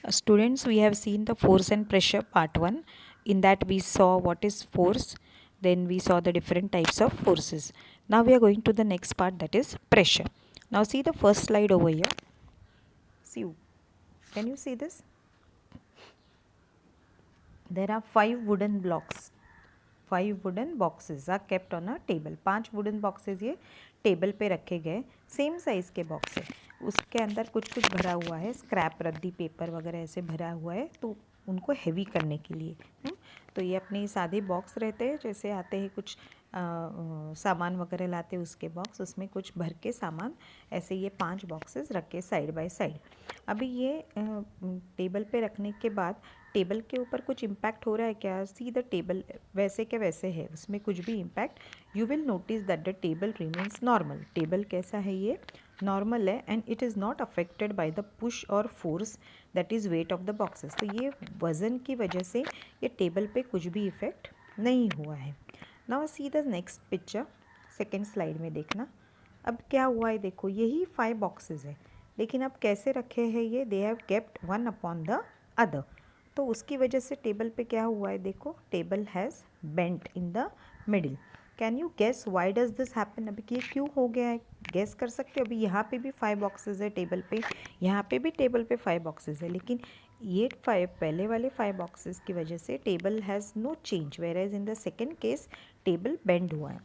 Students, we have seen the force and pressure part 1. In that we saw what is force, then we saw the different types of forces. Now we are going to the next part, that is pressure. Now see the first slide over here. See, can you see this? There are 5 wooden blocks. 5 wooden boxes are kept on a table. 5 wooden boxes ये table पे रखे गए, same size के box है. उसके अंदर कुछ कुछ भरा हुआ है, स्क्रैप रद्दी पेपर वगैरह ऐसे भरा हुआ है, तो उनको हैवी करने के लिए. तो ये अपने सादे बॉक्स रहते हैं, जैसे आते हैं कुछ सामान वगैरह लाते हैं उसके बॉक्स, उसमें कुछ भर के सामान ऐसे ये 5 बॉक्सेस रखे साइड बाय साइड. अभी ये टेबल पे रखने के बाद टेबल के ऊपर कुछ इम्पैक्ट हो रहा है क्या? सी द टेबल वैसे के वैसे है, उसमें कुछ भी impact, you will notice that the table remains normal. Table कैसा है? ये नॉर्मल है and it is not affected by the push or force that is weight of the boxes. तो ये वज़न की वजह से ये टेबल पे कुछ भी इफ़ेक्ट नहीं हुआ है. Now see the next picture, second slide में देखना. अब क्या हुआ है देखो, यही 5 बॉक्सेस है, लेकिन अब कैसे रखे हैं ये? They have kept one upon the other. तो उसकी वजह से टेबल पे क्या हुआ है देखो, table has bent in the middle. Can you guess why does this happen? अभी ये क्यों हो गया है, गेस कर सकते हो? अभी यहाँ पे भी 5 बॉक्सेस है टेबल पे, यहाँ पे भी टेबल पे 5 बॉक्सेस है, लेकिन ये 5 पहले वाले 5 बॉक्सेस की वजह से table has no change, whereas in the second case table bend हुआ है.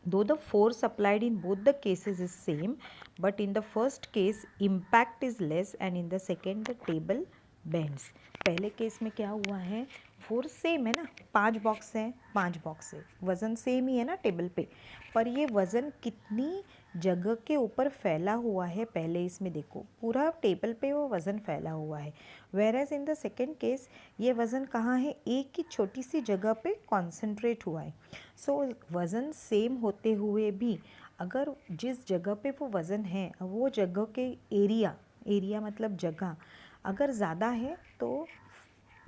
Though the force applied in both the cases is same, but in the first case impact is less and in the second the table bends. पहले case में क्या हुआ है, force same है ना, 5 box है, 5 बॉक्स है, वज़न सेम ही है ना टेबल पे, पर ये वज़न कितनी जगह के ऊपर फैला हुआ है, पहले इसमें देखो पूरा टेबल पे वो वज़न फैला हुआ है. Whereas in the second case ये वज़न कहाँ है, एक ही छोटी सी जगह पे कॉन्सेंट्रेट हुआ है. सो वज़न सेम होते हुए भी अगर जिस जगह पे वो वज़न है, वो जगह के एरिया मतलब जगह अगर ज़्यादा है तो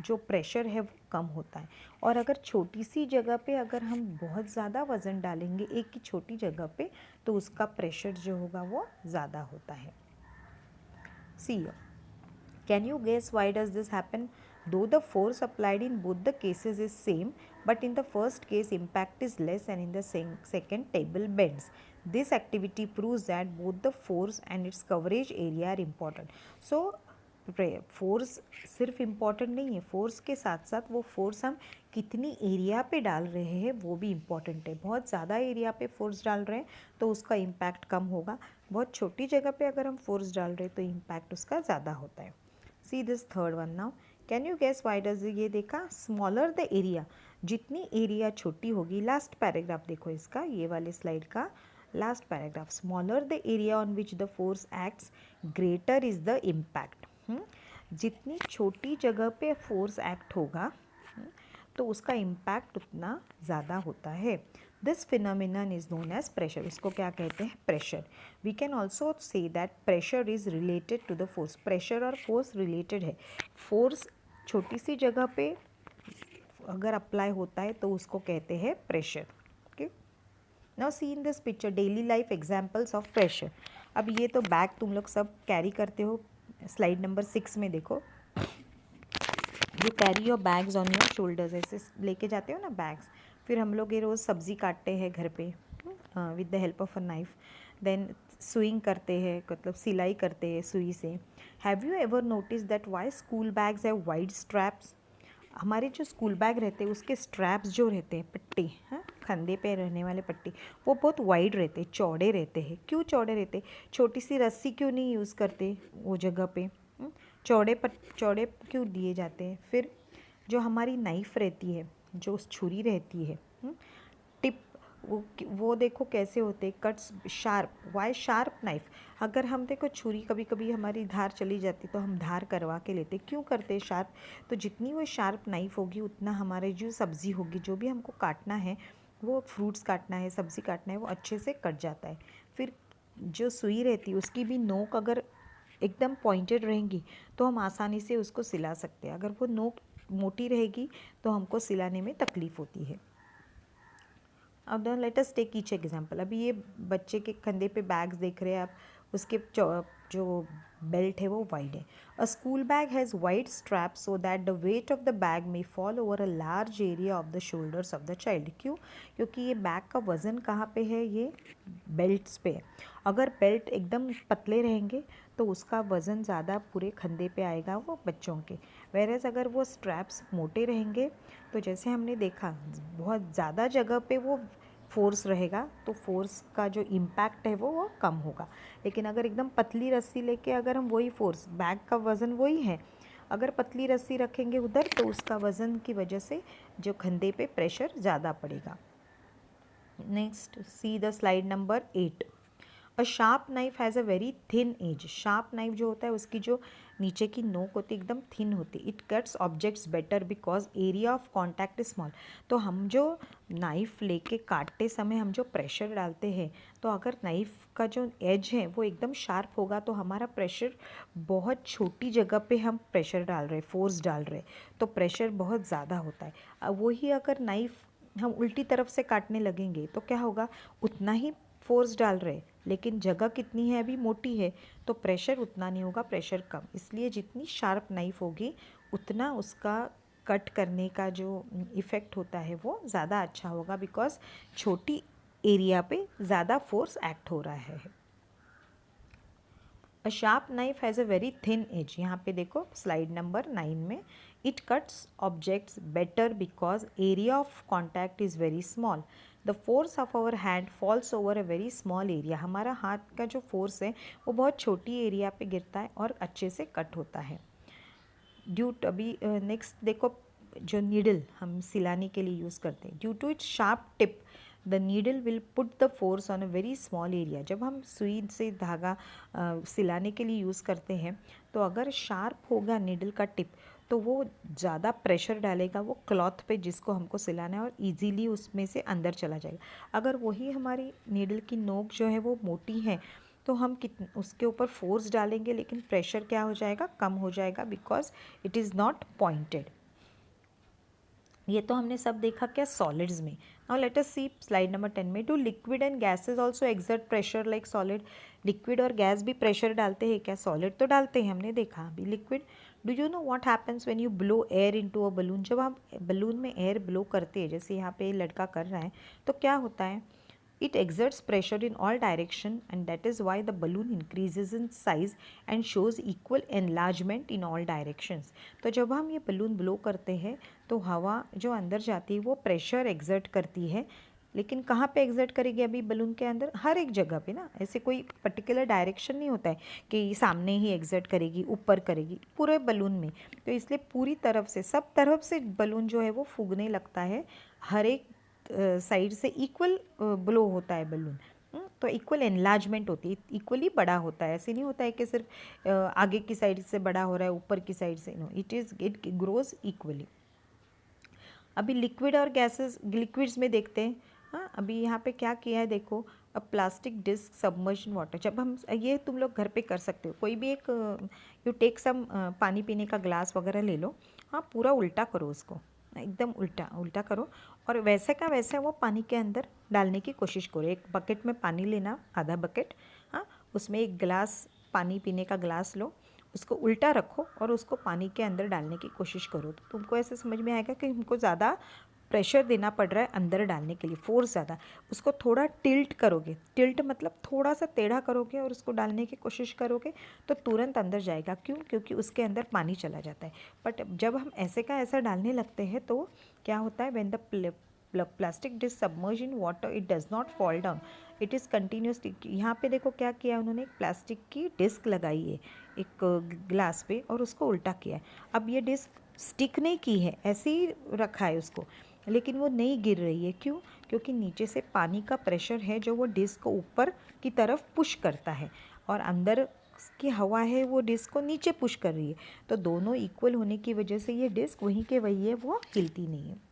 जो प्रेशर है वो कम होता है, और अगर छोटी सी जगह पे अगर हम बहुत ज़्यादा वज़न डालेंगे एक ही छोटी जगह पे, तो उसका प्रेशर जो होगा वो ज़्यादा होता है. सी, can you guess why does this happen? Though the force applied in both the cases is same, but in the first case impact is less and in the second table bends. This activity proves that both the force and its coverage area are important. So force सिर्फ important नहीं है, force के साथ साथ वो force हम कितनी area पे डाल रहे हैं वो भी इम्पॉर्टेंट है. बहुत ज़्यादा एरिया पे फोर्स डाल रहे हैं तो उसका इम्पैक्ट कम होगा, बहुत छोटी जगह पे अगर हम फोर्स डाल रहे हैं तो इम्पैक्ट उसका ज़्यादा होता है. See this third one now, can you guess why does, ये देखा, स्मॉलर द एरिया, जितनी एरिया छोटी होगी, लास्ट पैराग्राफ देखो इसका, ये वाले स्लाइड का last paragraph, smaller the area on which the force acts greater is the impact. जितनी छोटी जगह पे फोर्स एक्ट होगा तो उसका इम्पैक्ट उतना ज़्यादा होता है. This phenomenon is known as pressure. इसको क्या कहते हैं? Pressure. We can also say that pressure is related to the force. Pressure और फोर्स रिलेटेड है. फोर्स छोटी सी जगह पे अगर अप्लाई होता है तो उसको कहते हैं pressure. Okay, now see in this picture daily life examples of pressure. अब ये तो बैग तुम लोग सब कैरी करते हो, स्लाइड नंबर 6 में देखो, you carry your bags on your shoulders, ऐसे लेके जाते हो ना बैग्स. फिर हम लोग ये रोज़ सब्ज़ी काटते हैं घर पे with the help of a knife, then sewing करते हैं, मतलब सिलाई करते हैं सुई से. Have you ever notice that why school bags have wide straps? हमारे जो स्कूल बैग रहते हैं उसके स्ट्रैप्स जो रहते हैं, पट्टे, हाँ, कंधे पे रहने वाले पट्टे, वो बहुत वाइड रहते हैं, चौड़े रहते हैं. क्यों चौड़े रहते हैं? छोटी सी रस्सी क्यों नहीं यूज़ करते वो जगह पे? चौड़े क्यों दिए जाते हैं? फिर जो हमारी नाइफ़ रहती है, जो छुरी रहती है, टिप, वो देखो कैसे होते हैं, cuts sharp. Why sharp knife? अगर हम देखो छुरी कभी कभी हमारी धार चली जाती तो हम धार करवा के लेते, क्यों करते हैं शार्प? तो जितनी वो शार्प नाइफ होगी उतना हमारे जो सब्ज़ी होगी, जो भी हमको काटना है, वो फ्रूट्स काटना है, सब्ज़ी काटना है, वो अच्छे से कट जाता है. फिर जो सुई रहती है उसकी भी नोक अगर एकदम पॉइंटेड रहेंगी तो हम आसानी से उसको सिला सकते हैं. अगर वो नोक मोटी रहेगी तो हमको सिलाने में तकलीफ़ होती है. अब let us take each example. अभी ये बच्चे के कंधे पे बैग्स देख रहे हैं आप, उसके जो बेल्ट है वो वाइड है। A school bag has wide strap so that the weight of the bag may fall over a large area of the shoulders of the child. क्यों? क्योंकि ये बैग का वज़न कहाँ पे है, ये बेल्ट्स पे है। अगर बेल्ट एकदम पतले रहेंगे तो उसका वज़न ज़्यादा पूरे कंधे पे आएगा वो बच्चों के। वेरेज अगर वो स्ट्रैप्स मोटे रहेंगे तो जैसे हमने देखा बहुत ज़्यादा जगह पे वो फोर्स रहेगा, तो फोर्स का जो इम्पैक्ट है वो कम होगा। लेकिन अगर एकदम पतली रस्सी लेके अगर हम वही फोर्स, बैग का वज़न वही है, अगर पतली रस्सी रखेंगे उधर तो उसका वज़न की वजह से जो कंधे पे प्रेशर ज़्यादा पड़ेगा। Next see the slide number 8। A sharp knife has a very thin edge. Sharp knife जो होता है उसकी जो नीचे की नोक होती है एकदम थिन होती है। It cuts objects better because area of contact is small. तो हम जो नाइफ लेके काटते समय हम जो प्रेशर डालते हैं, तो अगर नाइफ का जो एज है वो एकदम शार्प होगा तो हमारा प्रेशर बहुत छोटी जगह पे हम प्रेशर डाल रहे हैं, फोर्स डाल रहे हैं, तो प्रेशर बहुत ज़्यादा होता है। वही अगर नाइफ हम उल्टी तरफ से काटने लगेंगे तो क्या होगा, उतना ही फोर्स डाल रहे लेकिन जगह कितनी है अभी मोटी है, तो प्रेशर उतना नहीं होगा, प्रेशर कम। इसलिए जितनी शार्प नाइफ होगी उतना उसका कट करने का जो इफ़ेक्ट होता है वो ज़्यादा अच्छा होगा, बिकॉज छोटी एरिया पे ज़्यादा फोर्स एक्ट हो रहा है। A sharp knife has a very thin edge. यहाँ पे देखो स्लाइड नंबर 9 में, it cuts objects better because area of contact is very small. The force of our hand falls over a very small area. हमारा हाथ का जो force है वो बहुत छोटी एरिया पे गिरता है और अच्छे से कट होता है। अभी नेक्स्ट देखो, जो नीडल हम सिलाने के लिए यूज़ करते हैं, due to its sharp tip the needle will put the force on a very small area. जब हम सुई से धागा सिलाने के लिए यूज़ करते हैं तो अगर शार्प होगा नीडल का टिप तो वो ज़्यादा प्रेशर डालेगा वो क्लॉथ पे जिसको हमको सिलाना है और इजीली उसमें से अंदर चला जाएगा। अगर वही हमारी नीडल की नोक जो है वो मोटी है तो हम उसके ऊपर फोर्स डालेंगे लेकिन प्रेशर क्या हो जाएगा, कम हो जाएगा, because it is not pointed. ये तो हमने सब देखा क्या, सॉलिड्स में। नाउ लेट अस सी स्लाइड नंबर 10 में, do liquid and gases also exert pressure like solid. Liquid और गैस भी प्रेशर डालते हैं क्या, सॉलिड तो डालते हैं, हमने देखा अभी liquid. Do you know what happens when you blow air into a balloon. जब हम बलून में एयर ब्लो करते हैं, जैसे यहाँ पे लड़का कर रहा है, तो क्या होता है, it exerts pressure in all direction and that is why the balloon increases in size and shows equal enlargement in all directions। तो जब हम ये बलून ब्लो करते हैं तो हवा जो अंदर जाती है वो प्रेशर एक्सर्ट करती है, लेकिन कहाँ पे एक्सर्ट करेगी अभी बलून के अंदर, हर एक जगह पे ना, ऐसे कोई पर्टिकुलर डायरेक्शन नहीं होता है कि सामने ही एक्सर्ट करेगी, ऊपर करेगी, पूरे बलून में। तो इसलिए पूरी तरफ से, सब तरफ से बलून जो है वो फूगने लगता है, हर एक साइड से इक्वल ब्लो होता है बलून। तो इक्वल एनलार्जमेंट होती है, इक्वली बड़ा होता है। ऐसे नहीं होता है कि सिर्फ आगे की साइड से बड़ा हो रहा है, ऊपर की साइड से, नो, इट ग्रोज इक्वली। अभी लिक्विड और गैसेस, लिक्विड्स में देखते हैं। हाँ, अभी यहाँ पे क्या किया है देखो, अब plastic disc submerge in water. जब हम, ये तुम लोग घर पे कर सकते हो, कोई भी एक यू टेक सम पानी पीने का ग्लास वगैरह ले लो, हाँ पूरा उल्टा करो उसको, एकदम उल्टा उल्टा करो और वैसे का वैसे वो पानी के अंदर डालने की कोशिश करो। एक बकेट में पानी लेना, आधा बकेट, हाँ, उसमें एक गिलास पानी पीने का ग्लास लो, उसको उल्टा रखो और उसको पानी के अंदर डालने की कोशिश करो, तो तुमको ऐसे समझ में आएगा कि हमको ज़्यादा प्रेशर देना पड़ रहा है अंदर डालने के लिए, फोर्स ज़्यादा। उसको थोड़ा टिल्ट करोगे, टिल्ट मतलब थोड़ा सा टेढ़ा करोगे और उसको डालने की कोशिश करोगे तो तुरंत अंदर जाएगा। क्यों? क्योंकि उसके अंदर पानी चला जाता है। बट जब हम ऐसे का ऐसा डालने लगते हैं तो क्या होता है, when the plastic disc submerge in water it does not fall down, it is continuously. यहाँ पे देखो क्या किया उन्होंने, एक प्लास्टिक की डिस्क लगाई है एक ग्लास पे और उसको उल्टा किया है। अब ये डिस्क स्टिक नहीं की है, ऐसे ही रखा है उसको, लेकिन वो नहीं गिर रही है। क्यों? क्योंकि नीचे से पानी का प्रेशर है जो वो डिस्क को ऊपर की तरफ पुश करता है और अंदर की हवा है वो डिस्क को नीचे पुश कर रही है। तो दोनों इक्वल होने की वजह से ये डिस्क वहीं के वही है, वो हिलती नहीं है।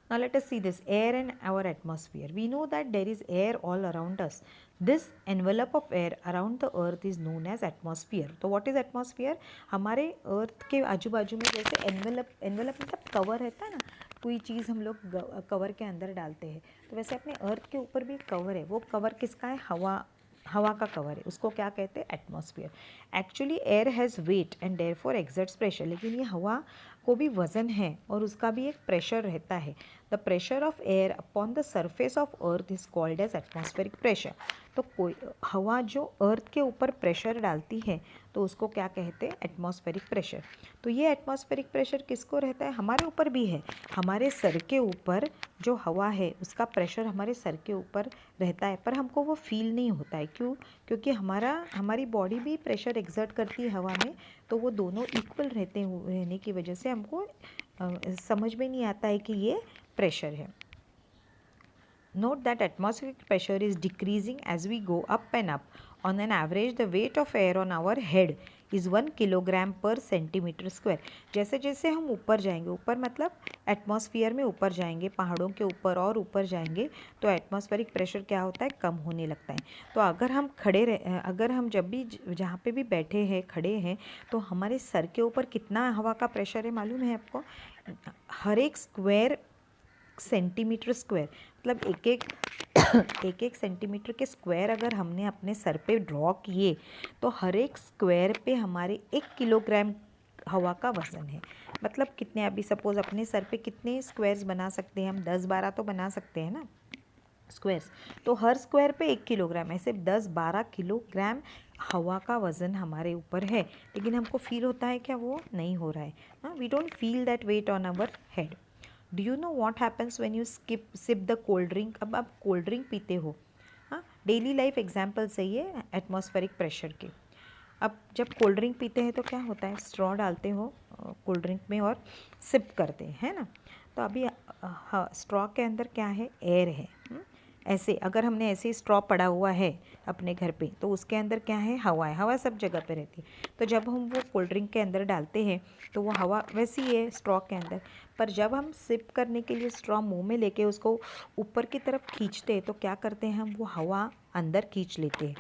Now let us see this air and our atmosphere. We know that there is air all around us. This envelope of air around the earth is known as atmosphere. तो what is atmosphere? हमारे अर्थ के आजू बाजू में जैसे envelope मतलब cover रहता है ना, कोई चीज़ हम लोग कवर के अंदर डालते हैं, तो वैसे अपने अर्थ के ऊपर भी कवर है। वो कवर किसका है? हवा हवा का कवर है, उसको क्या कहते हैं? Atmosphere. Actually air has wait and therefore exerts pressure, लेकिन ये हवा को भी वज़न है और उसका भी एक प्रेशर रहता है। The pressure of air upon the surface of earth is called as atmospheric pressure. तो कोई हवा जो अर्थ के ऊपर प्रेशर डालती है तो उसको क्या कहते हैं? Atmospheric pressure. तो ये एटमॉस्फेरिक प्रेशर किसको रहता है? हमारे ऊपर भी है। हमारे सर के ऊपर जो हवा है उसका प्रेशर हमारे सर के ऊपर रहता है, पर हमको वो फील नहीं होता है। क्यों? क्योंकि हमारी बॉडी भी प्रेशर एक्सर्ट करती है हवा में, तो वो दोनों इक्वल रहने की वजह से हमको समझ में नहीं आता है कि ये प्रेशर है। Note that atmospheric pressure is decreasing as we go up and up. On an average, the weight of air on our head is 1 kilogram पर सेंटीमीटर स्क्वायर। जैसे जैसे हम ऊपर जाएंगे, ऊपर मतलब एटमॉस्फेयर में ऊपर जाएंगे, पहाड़ों के ऊपर और ऊपर जाएंगे, तो एटमॉस्फेरिक प्रेशर क्या होता है? कम होने लगता है। तो अगर हम जब भी जहाँ पे भी बैठे हैं, खड़े हैं, तो हमारे सर के ऊपर कितना हवा का प्रेशर है मालूम है आपको? हर एक स्क्वायर सेंटीमीटर स्क्वायर मतलब एक एक सेंटीमीटर के स्क्वायर अगर हमने अपने सर पे ड्रॉ किए तो हर एक स्क्वायर पे हमारे 1 किलोग्राम हवा का वज़न है। मतलब कितने, अभी सपोज अपने सर पे कितने स्क्वायर्स बना सकते हैं हम? 10-12 तो बना सकते हैं ना स्क्वायर्स। तो हर स्क्वायर पे 1 किलोग्राम, ऐसे 10-12 किलोग्राम हवा का वज़न हमारे ऊपर है, लेकिन हमको फील होता है क्या? वो नहीं हो रहा है। हाँ, we don't feel that weight on our head. Do you know what happens when you sip the cold drink? अब आप कोल्ड ड्रिंक पीते हो, हाँ, डेली लाइफ एग्जाम्पल सही है एटमॉस्फेरिक प्रेशर के। अब जब कोल्ड ड्रिंक पीते हैं तो क्या होता है? स्ट्रॉ डालते हो कोल्ड ड्रिंक में और सिप करते हैं, है ना? तो अभी हाँ, स्ट्रॉ के अंदर क्या है? एयर है। ऐसे अगर हमने ऐसे ही स्ट्रॉ पड़ा हुआ है अपने घर पे, तो उसके अंदर क्या है? हवा है। हवा सब जगह पे रहती है। तो जब हम वो कोल्ड ड्रिंक के अंदर डालते हैं तो वो हवा वैसी है स्ट्रॉ के अंदर, पर जब हम सिप करने के लिए स्ट्रॉ मुंह में लेके उसको ऊपर की तरफ खींचते हैं तो क्या करते हैं हम? वो हवा अंदर खींच लेते हैं।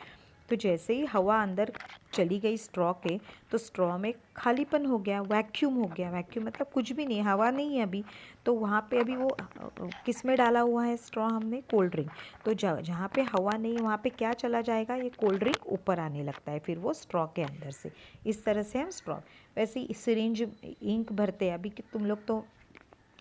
तो जैसे ही हवा अंदर चली गई स्ट्रॉ के, तो स्ट्रॉ में खालीपन हो गया, वैक्यूम हो गया। वैक्यूम मतलब कुछ भी नहीं, हवा नहीं है अभी। तो वहाँ पे अभी वो किस में डाला हुआ है स्ट्रॉ हमने? Cold drink. तो जहाँ पे हवा नहीं है वहाँ पे क्या चला जाएगा? ये कोल्ड ड्रिंक ऊपर आने लगता है फिर वो स्ट्रॉ के अंदर से। इस तरह से हम स्ट्रॉ, वैसे ही सिरिंज इंक भरते हैं। अभी कि तुम लोग तो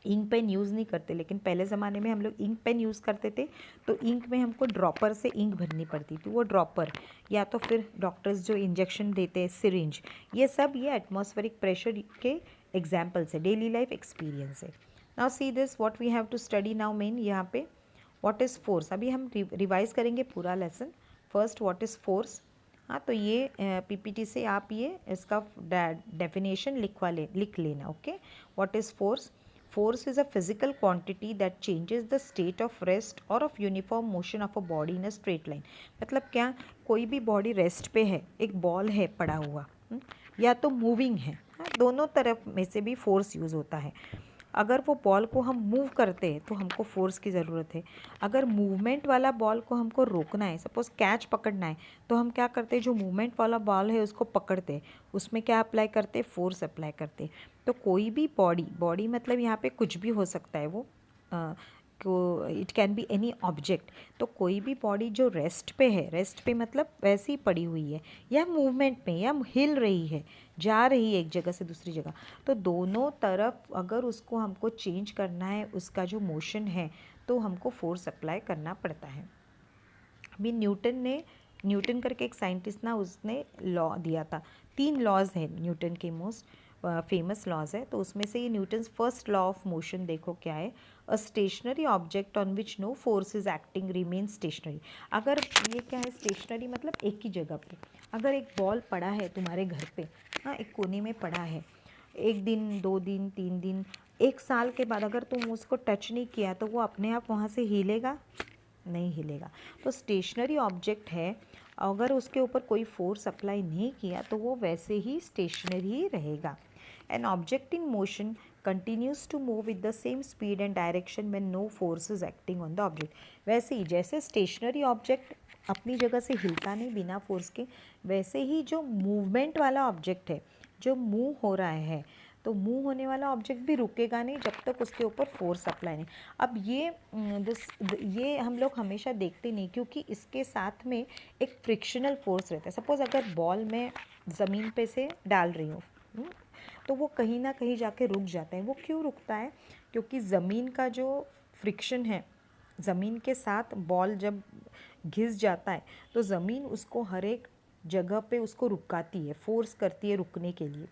इंक पेन यूज़ नहीं करते, लेकिन पहले ज़माने में हम लोग इंक पेन यूज़ करते थे। तो इंक में हमको ड्रॉपर से इंक भरनी पड़ती थी। वो ड्रॉपर या तो फिर डॉक्टर्स जो इंजेक्शन देते हैं सिरिंज, ये सब ये एटमॉस्फेरिक प्रेशर के एग्जाम्पल्स है, डेली लाइफ एक्सपीरियंस है। Now see this what we have to study now main यहाँ पे व्हाट इज़ फोर्स। अभी हम रिवाइज करेंगे पूरा lesson. First what is force. हाँ, तो ये पीपीटी से आप ये इसका डेफिनेशन लिख लेना। Okay, what is force? Force is a physical quantity that changes the state of rest or of uniform motion of a body in a straight line। मतलब क्या? कोई भी बॉडी रेस्ट पे है, एक बॉल है पड़ा हुआ, या तो मूविंग है, दोनों तरफ में से भी फोर्स यूज़ होता है। अगर वो बॉल को हम मूव करते हैं तो हमको फोर्स की ज़रूरत है। अगर मूवमेंट वाला बॉल को हमको रोकना है, सपोज कैच पकड़ना है, तो हम क्या करते हैं? जो मूवमेंट वाला बॉल है उसको पकड़ते हैं, उसमें क्या अप्लाई करते हैं? फोर्स अप्लाई करते हैं। तो कोई भी बॉडी मतलब यहाँ पे कुछ भी हो सकता है, वो it can be any object. तो कोई भी बॉडी जो रेस्ट पे है, रेस्ट पे मतलब वैसे ही पड़ी हुई है, या मूवमेंट में, या हिल रही है, जा रही है एक जगह से दूसरी जगह, तो दोनों तरफ अगर उसको हमको चेंज करना है, उसका जो मोशन है, तो हमको फोर्स अप्लाई करना पड़ता है। अभी न्यूटन करके एक साइंटिस्ट ना, उसने लॉ दिया था। 3 लॉज है न्यूटन के, मोस्ट फेमस लॉज है। तो उसमें से ये Newton's first law of motion देखो क्या है? A stationary object on which no force is acting remain stationary. अगर ये क्या है? स्टेशनरी मतलब एक ही जगह पे। अगर एक बॉल पड़ा है तुम्हारे घर पे, हाँ, एक कोने में पड़ा है, 1 दिन 2 दिन 3 दिन 1 साल के बाद अगर तुम उसको टच नहीं किया तो वो अपने आप वहाँ से हिलेगा? नहीं हिलेगा। तो स्टेशनरी ऑब्जेक्ट है, अगर उसके ऊपर कोई फोर्स अप्लाई नहीं किया तो वो वैसे ही स्टेशनरी ही रहेगा। An object in motion continues to move with the same speed and direction when no force is acting on the object। वैसे ही जैसे स्टेशनरी ऑब्जेक्ट अपनी जगह से हिलता नहीं बिना फोर्स के, वैसे ही जो मूवमेंट वाला ऑब्जेक्ट है, जो मूव हो रहा है, तो मूव होने वाला ऑब्जेक्ट भी रुकेगा नहीं जब तक उसके ऊपर फोर्स अप्लाई नहीं। अब ये हम लोग हमेशा देखते नहीं, क्योंकि इसके साथ में एक फ्रिक्शनल फोर्स रहता है। सपोज़ अगर बॉल मैं ज़मीन पे से डाल रही हूँ, तो वो कहीं ना कहीं जाके रुक जाता है। वो क्यों रुकता है? क्योंकि ज़मीन का जो फ्रिक्शन है, ज़मीन के साथ बॉल जब घिस जाता है तो ज़मीन उसको हर एक जगह पे उसको रुकाती है, फोर्स करती है रुकने के लिए।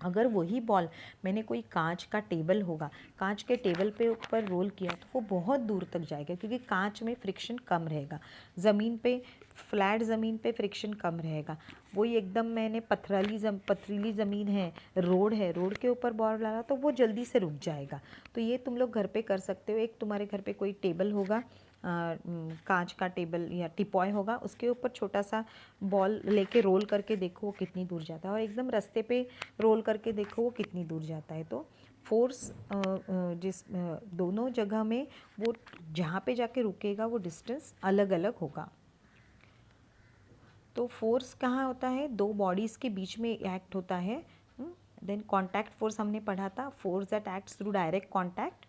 अगर वही बॉल मैंने कोई कांच का टेबल होगा, कांच के टेबल पे ऊपर रोल किया तो वो बहुत दूर तक जाएगा, क्योंकि कांच में फ्रिक्शन कम रहेगा। ज़मीन पे, फ्लैट ज़मीन पे फ्रिक्शन कम रहेगा। वही एकदम मैंने पथरीली ज़मीन है, रोड के ऊपर बॉल डाला तो वो जल्दी से रुक जाएगा। तो ये तुम लोग घर पे कर सकते हो। एक तुम्हारे घर पे कोई टेबल होगा, कांच का टेबल या टिपॉय होगा, उसके ऊपर छोटा सा बॉल लेके रोल करके देखो वो कितनी दूर जाता है, और एकदम रास्ते पे रोल करके देखो वो कितनी दूर जाता है। तो फोर्स दोनों जगह में वो जहाँ पे जाके रुकेगा वो डिस्टेंस अलग अलग होगा। तो फोर्स कहाँ होता है? दो बॉडीज़ के बीच में एक्ट होता है। देन कॉन्टैक्ट फोर्स हमने पढ़ा था, force that acts through direct contact.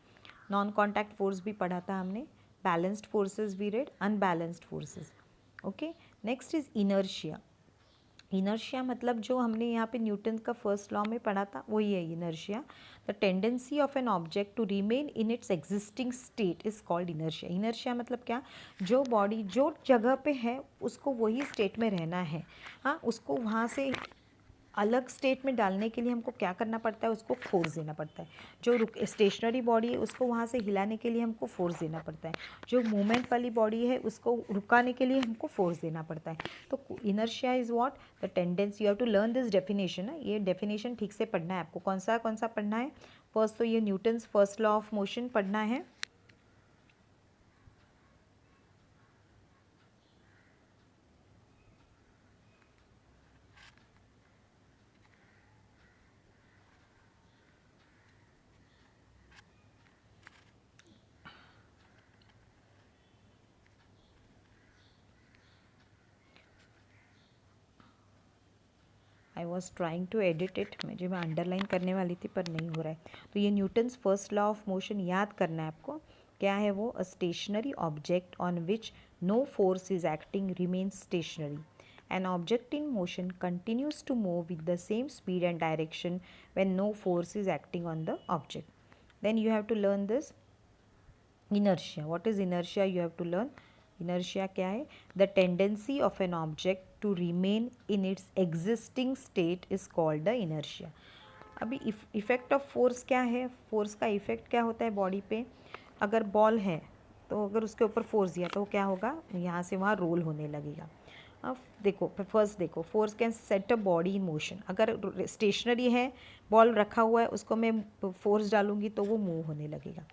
Non contact force भी पढ़ा था हमने। Balanced forces we read, unbalanced forces. Okay, next is inertia. Inertia मतलब जो हमने यहाँ पे न्यूटन का फर्स्ट लॉ में पढ़ा था वही है inertia. The tendency of an object to remain in its existing state is called inertia. Inertia मतलब क्या? जो बॉडी जो जगह पे है उसको वही स्टेट में रहना है। हाँ, उसको वहाँ से अलग स्टेट में डालने के लिए हमको क्या करना पड़ता है? उसको फोर्स देना पड़ता है। जो स्टेशनरी बॉडी है उसको वहाँ से हिलाने के लिए हमको फोर्स देना पड़ता है। जो मूवमेंट वाली बॉडी है उसको रुकाने के लिए हमको फोर्स देना पड़ता है। तो inertia is what? The tendency. You have to learn this definition. ये डेफिनेशन ठीक से पढ़ना है आपको। कौन सा पढ़ना है? फर्स्ट तो ये Newton's first law of motion पढ़ना है। I was trying to edit it, मुझे मैं अंडरलाइन करने वाली थी पर नहीं हो रहा है। तो ये Newton's first law of motion याद करना है आपको। क्या है वो? A stationary object on which no force is acting remains stationary. An object in motion continues to move with the same speed and direction when no force is acting on the object. Then you have to learn this inertia. What is inertia? You have to learn. Inertia क्या है? The tendency of an object to remain in its existing state is called the inertia. अभी effect of force क्या है? Force का effect क्या होता है body पे? अगर बॉल है तो अगर उसके ऊपर फोर्स दिया तो क्या होगा? यहाँ से वहाँ रोल होने लगेगा। अब देखो, फर्स्ट देखो, force can set a body in motion. अगर स्टेशनरी है, बॉल रखा हुआ है, उसको मैं फोर्स डालूंगी तो वो मूव होने लगेगा।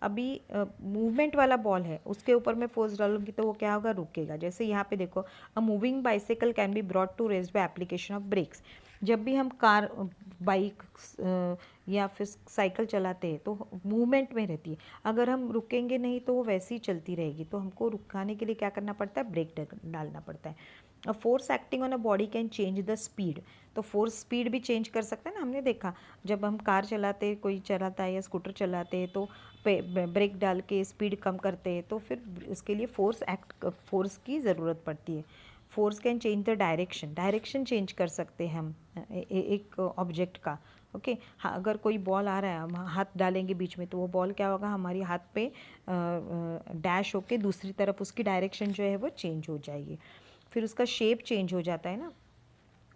अभी मूवमेंट वाला बॉल है, उसके ऊपर मैं फोर्स डालूंगी तो वो क्या होगा? रुकेगा। जैसे यहाँ पे देखो, a moving bicycle can be brought to rest by application of brakes. जब भी हम कार, बाइक या फिर साइकिल चलाते हैं तो मूवमेंट में रहती है। अगर हम रुकेंगे नहीं तो वो वैसे ही चलती रहेगी। तो हमको रुकाने के लिए क्या करना पड़ता है? ब्रेक डालना पड़ता है। A force acting on a body can change the speed. तो फोर्स स्पीड भी चेंज कर सकता है ना। हमने देखा जब हम कार चलाते, कोई चलाता है या स्कूटर चलाते हैं तो ब्रेक डाल के स्पीड कम करते हैं, तो फिर उसके लिए फोर्स की ज़रूरत पड़ती है। Force can change the direction change कर सकते हैं हम एक ऑब्जेक्ट का। ओके, हाँ, अगर कोई बॉल आ रहा है, हम हाथ डालेंगे बीच में तो वो बॉल क्या होगा? हमारी हाथ पे डैश होके दूसरी तरफ उसकी डायरेक्शन जो है वो चेंज हो जाएगी। फिर उसका शेप चेंज हो जाता है ना।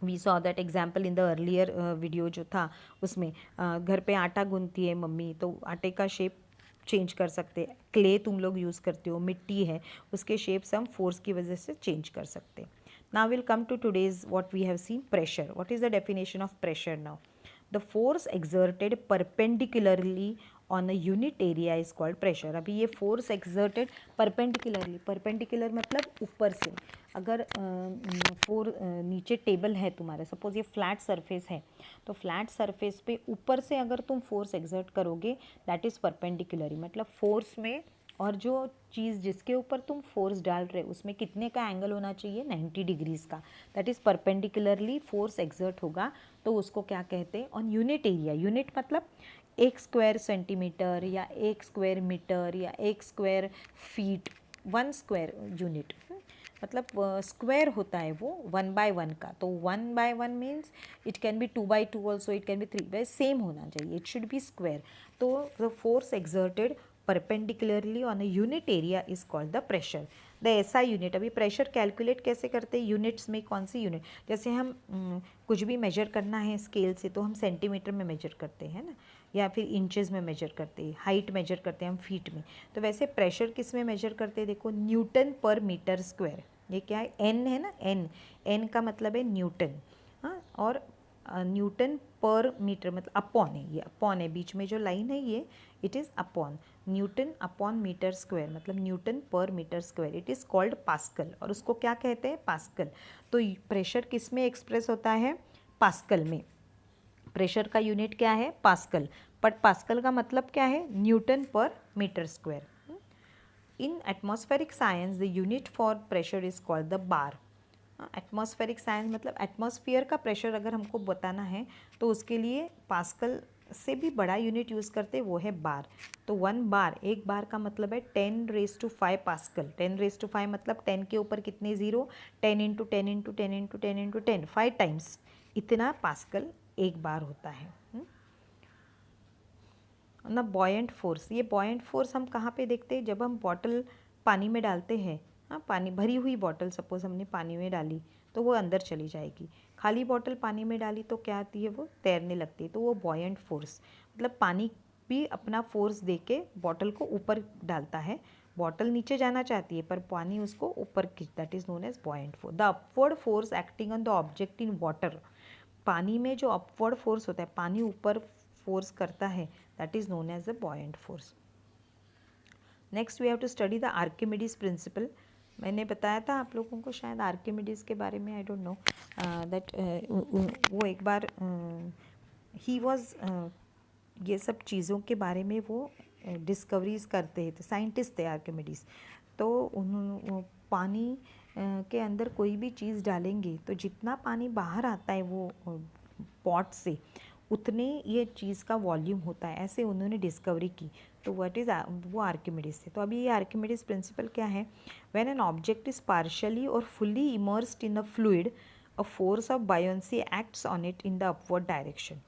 We saw that example in the earlier video जो था उसमें, घर पे आटा गूंथती है मम्मी तो आटे का शेप चेंज कर सकते हैं। क्ले तुम लोग यूज़ करते हो, मिट्टी है, उसके शेप्स हम फोर्स की वजह से चेंज कर सकते हैं। Now will come to today's what we have seen, pressure. What is the definition of pressure now? The force exerted perpendicularly on a unit area is called pressure. अभी ये force exerted perpendicular मतलब ऊपर से। अगर नीचे table है तुम्हारे, suppose ये फ्लैट सरफेस है, तो फ्लैट सरफेस पे ऊपर से अगर तुम फोर्स एक्सर्ट करोगे दैट इज़ परपेंडिकुलरी, मतलब फोर्स में और जो चीज़ जिसके ऊपर तुम फोर्स डाल रहे हो उसमें कितने का एंगल होना चाहिए, 90 डिग्रीज का, that is perpendicularly force exert होगा, तो उसको क्या कहते हैं, ऑन यूनिट एरिया। यूनिट मतलब 1 स्क्वायर सेंटीमीटर या 1 स्क्वायर मीटर या 1 स्क्वायर फीट, 1 स्क्वायर यूनिट, मतलब स्क्वायर होता है वो 1/1 का। तो 1/1 means it can be 2/2 also, it can be 3/, same होना चाहिए, इट शुड बी स्क्वायर। तो the force exerted perpendicularly on a unit area is called the pressure. The SI unit, अभी प्रेशर कैलकुलेट कैसे करते हैं, यूनिट्स में कौन सी unit, जैसे हम कुछ भी मेजर करना है स्केल से तो हम सेंटीमीटर में मेजर करते हैं ना, या फिर इंचेस में मेजर करते हैं, हाइट मेजर करते हैं हम फीट में। तो वैसे प्रेशर किस में मेजर करते हैं, देखो न्यूटन पर मीटर स्क्वायर। ये क्या है, एन है ना, एन, एन का मतलब है न्यूटन, हाँ, और न्यूटन पर मीटर मतलब अपॉन है, ये अपॉन है, बीच में जो लाइन है ये it is upon, Newton upon metre square मतलब Newton per metre square, it is called pascal, और उसको क्या कहते हैं, पास्कल। तो प्रेशर किस में एक्सप्रेस होता है, पास्कल में। प्रेशर का यूनिट क्या है, पास्कल, बट पास्कल का मतलब क्या है, Newton per metre square. In atmospheric science the unit for pressure is called the bar. Atmospheric science मतलब एटमॉस्फेयर का प्रेशर अगर हमको बताना है तो उसके लिए पास्कल से भी बड़ा यूनिट यूज़ करते हैं, वो है बार। तो 1 बार, एक बार का मतलब है 10⁵ पास्कल। 10⁵ मतलब 10 के ऊपर कितने zero, 10 into 10 into 10 into 10 into 10, 5 times इतना पास्कल एक बार होता है ना। बॉयंट फोर्स, ये बॉयंट फोर्स हम कहाँ पे देखते हैं, जब हम बॉटल पानी में डालते हैं, हाँ, पानी भरी हुई बॉटल सपोज हमने पानी में डाली तो वो अंदर चली जाएगी, खाली बॉटल पानी में डाली तो क्या आती है, वो तैरने लगती है, तो वो बॉयंट फोर्स, मतलब पानी भी अपना फोर्स दे के बॉटल को ऊपर डालता है, बॉटल नीचे जाना चाहती है पर पानी उसको ऊपर खींच, that is known as buoyant force. The upward force acting on the object in water, पानी में जो अपवर्ड फोर्स होता है, पानी ऊपर फोर्स करता है, that is known as the buoyant force. Next we have to study the Archimedes principle. मैंने बताया था आप लोगों को शायद आर्किमिडीज के बारे में, आई डोंट नो दैट वो एक बार ही वाज ये सब चीज़ों के बारे में वो डिस्कवरीज करते थे, साइंटिस्ट थे आर्किमिडीज। तो उन्होंने पानी के अंदर कोई भी चीज़ डालेंगे तो जितना पानी बाहर आता है वो पॉट से, उतने ये चीज़ का वॉल्यूम होता है, ऐसे उन्होंने डिस्कवरी की। तो व्हाट इज़, वो आर्किमिडीज थे। तो अभी ये आर्किमिडीज प्रिंसिपल क्या है, when an object is partially or fully immersed in a fluid, a force of buoyancy acts on it in the upward direction.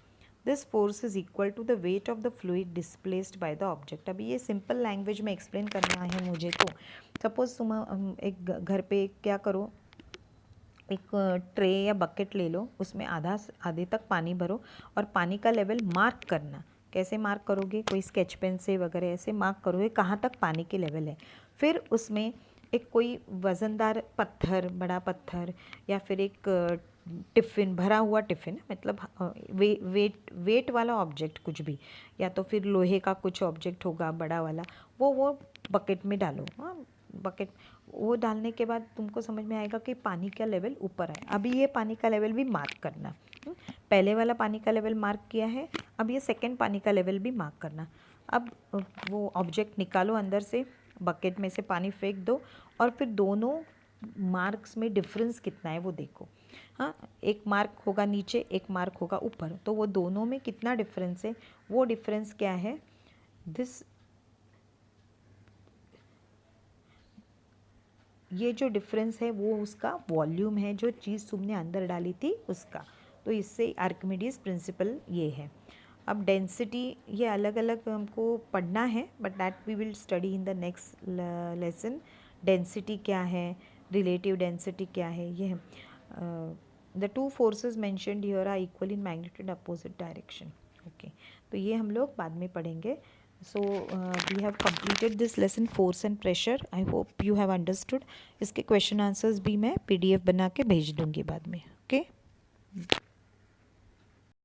This force is equal to the weight of the fluid displaced by the object. अभी ये simple language में explain करना है मुझे। तो suppose तुम एक घर पे क्या करो, एक ट्रे या बकेट ले लो, उसमें आधे तक पानी भरो और पानी का लेवल मार्क करना। कैसे मार्क करोगे, कोई स्केच पेन से वगैरह ऐसे मार्क करोगे कहाँ तक पानी के लेवल है। फिर उसमें एक कोई वज़नदार पत्थर, बड़ा पत्थर, या फिर एक टिफ़िन, भरा हुआ टिफ़िन, मतलब वेट वाला ऑब्जेक्ट कुछ भी, या तो फिर लोहे का कुछ ऑब्जेक्ट होगा बड़ा वाला, वो बकेट में डालो। हाँ, बकेट वो डालने के बाद तुमको समझ में आएगा कि पानी का लेवल ऊपर है। अभी ये पानी का लेवल भी मार्क करना, पहले वाला पानी का लेवल मार्क किया है, अब ये सेकंड पानी का लेवल भी मार्क करना। अब वो ऑब्जेक्ट निकालो अंदर से, बकेट में से पानी फेंक दो, और फिर दोनों मार्क्स में डिफरेंस कितना है वो देखो। हाँ, एक मार्क होगा नीचे, एक मार्क होगा ऊपर, तो वो दोनों में कितना डिफरेंस है, वो डिफरेंस क्या है, दिस, ये जो डिफरेंस है वो उसका वॉल्यूम है, जो चीज़ तुमने अंदर डाली थी उसका। तो इससे आर्किमिडीज प्रिंसिपल ये है। अब डेंसिटी, ये अलग अलग हमको पढ़ना है, but that we will study in the next lesson. Density क्या है, रिलेटिव डेंसिटी क्या है, ये है। The two forces mentioned here are equal in magnitude opposite direction. Okay, तो ये हम लोग बाद में पढ़ेंगे। So we have completed this lesson, force and pressure. I hope you have understood. इसके question answers भी मैं PDF बना के भेज दूँगी बाद में. Okay.